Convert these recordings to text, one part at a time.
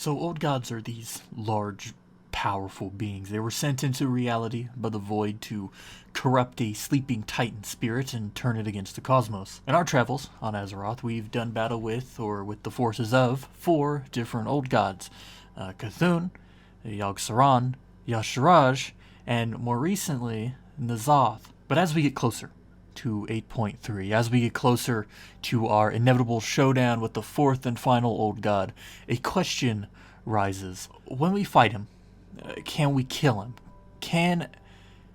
So old gods are these large, powerful beings. They were sent into reality by the void to corrupt a sleeping titan spirit and turn it against the cosmos. In our travels on Azeroth, we've done battle with, or with the forces of, 4 different old gods. Cthulhu, Yogg-saron, Y'Shaarj, and more recently, N'Zoth. But as we get closer to 8.3, as we get closer to our inevitable showdown with the 4th and final old god, a question rises. When we fight him, can we kill him? Can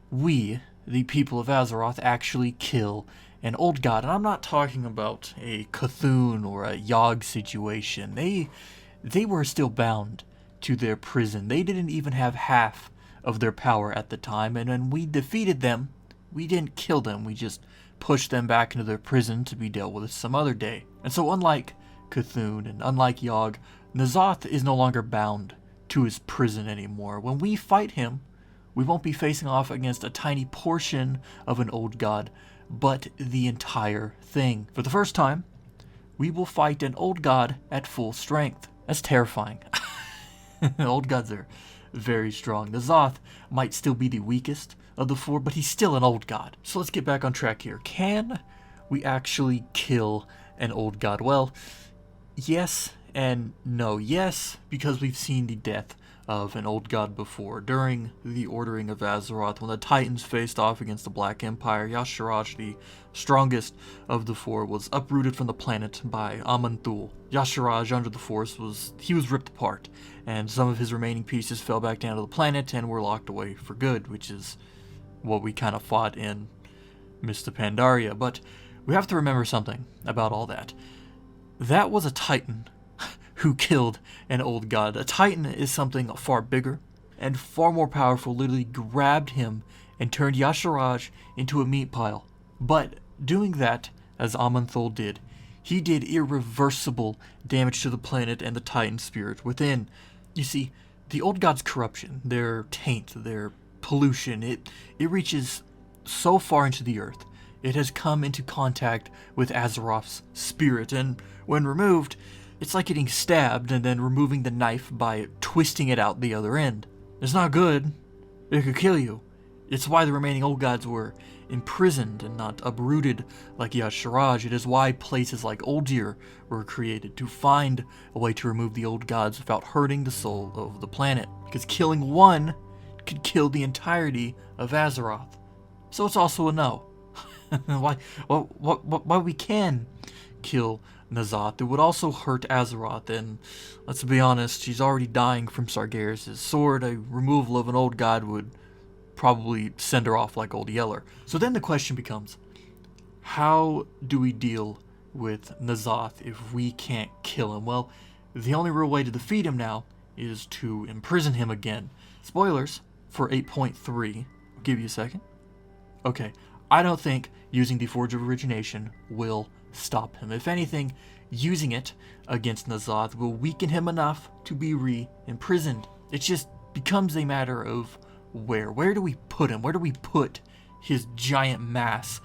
we, the people of Azeroth, actually kill an old god? And I'm not talking about a Cthulhu or a Yogg situation. They were still bound to their prison. They didn't even have half of their power at the time, and when we defeated them, we didn't kill them, we just pushed them back into their prison to be dealt with some other day. And so unlike Cthulhu and unlike Yogg, N'Zoth is no longer bound to his prison anymore. When we fight him, we won't be facing off against a tiny portion of an old god, but the entire thing. For the first time, we will fight an old god at full strength. That's terrifying. Old gods are very strong. N'Zoth might still be the weakest of the 4, but he's still an old god. So let's get back on track here. Can we actually kill an old god? Well, yes and no. Yes, because we've seen the death of an old god before. During the Ordering of Azeroth, when the Titans faced off against the Black Empire, Y'Shaarj, the strongest of the 4, was uprooted from the planet by Aman'Thul. Y'Shaarj, under the Force, was ripped apart, and some of his remaining pieces fell back down to the planet and were locked away for good, which is what we kind of fought in Mist of Pandaria. But we have to remember something about all that. That was a Titan who killed an old god. A Titan is something far bigger and far more powerful, literally grabbed him and turned Y'Shaarj into a meat pile. But doing that, as Aman'Thul did, he did irreversible damage to the planet and the Titan spirit within. You see, the old god's corruption, their taint, their pollution, it reaches so far into the earth. It has come into contact with Azeroth's spirit, and when removed, it's like getting stabbed and then removing the knife by twisting it out the other end. It's not good. It could kill you. It's why the remaining old gods were imprisoned and not uprooted like Y'Shaarj. It is why places like Uldir were created, to find a way to remove the old gods without hurting the soul of the planet. Because killing one could kill the entirety of Azeroth. So it's also a no. Why we can kill N'Zoth, it would also hurt Azeroth, and let's be honest, she's already dying from Sargeras' sword. A removal of an old god would probably send her off like Old Yeller. So then the question becomes, how do we deal with N'Zoth if we can't kill him? Well, the only real way to defeat him now is to imprison him again. Spoilers for 8.3. I'll give you a second. Okay, I don't think using the Forge of Origination will stop him. If anything, using it against N'Zoth will weaken him enough to be re-imprisoned. It just becomes a matter of where. Where do we put him? Where do we put his giant mass?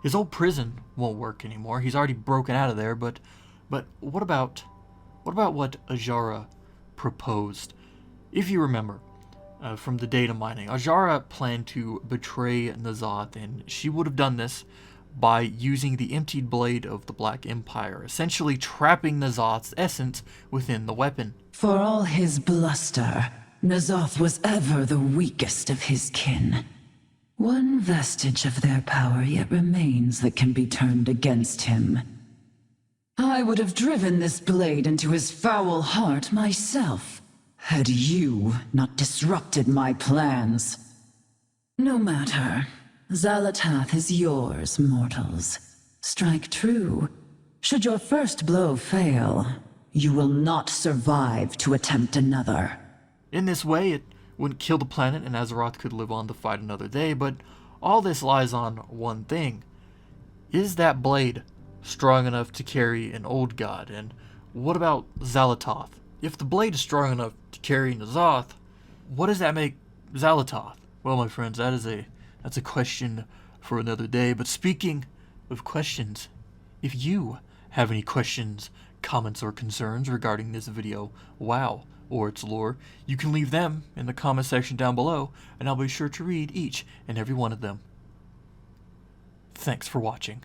His old prison won't work anymore. He's already broken out of there, but what about what Azshara proposed? If you remember, from the data mining, Azshara planned to betray N'Zoth, and she would have done this by using the emptied blade of the Black Empire, essentially trapping N'Zoth's essence within the weapon. For all his bluster, N'Zoth was ever the weakest of his kin. One vestige of their power yet remains that can be turned against him. I would have driven this blade into his foul heart myself, had you not disrupted my plans. No matter. Xal'atath is yours, mortals. Strike true. Should your first blow fail, you will not survive to attempt another. In this way, it wouldn't kill the planet and Azeroth could live on to fight another day, but all this lies on one thing. Is that blade strong enough to carry an old god? And what about Xal'atath? If the blade is strong enough to carry N'Zoth, what does that make Xal'atath? Well, my friends, that's a question for another day. But speaking of questions, if you have any questions comments or concerns regarding this video, WoW, or its lore, you can leave them in the comment section down below, and I'll be sure to read each and every one of them. Thanks for watching.